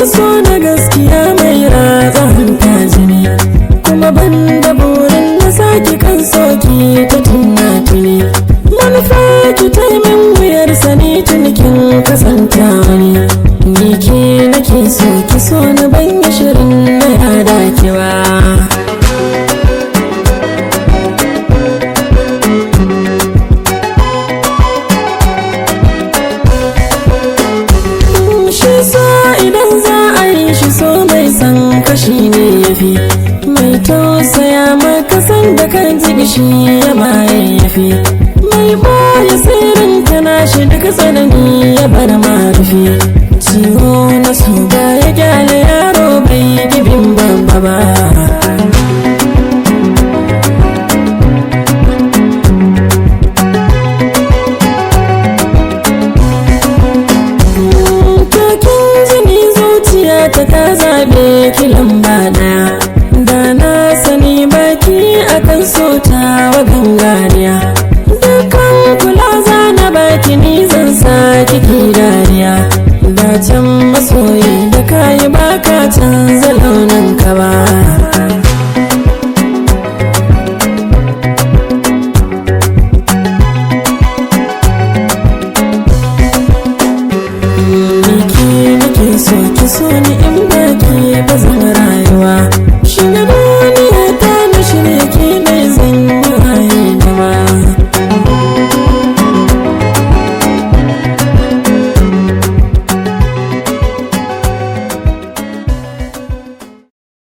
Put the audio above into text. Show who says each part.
Speaker 1: so na gaskiya mai ratsa hanta jini, kuma ban da burin na saki kan soki ta tunatuni. Manufa ki taimin wuyar sani tunikin kasanta wani, ni ke nake so ki so na ban yi shirin na yada ki ba. Kashi ne yafi mai tausaya maka san da kan ji shi ya yafi, mai boye sirrin kana shi duka tsanani ya bar marufi. Ciwo na so ba ya gyale yaro bai gibin babba ba. Ta zabe ki lamba daya, da na sani baki akan so ta wa gangariya. Dukan kula zana baki ni zan sa kiki dariya, da can masoyi da kayi baka canza launin ka ba. So ki so ni in baki ba zan rayuwa, shiga duniya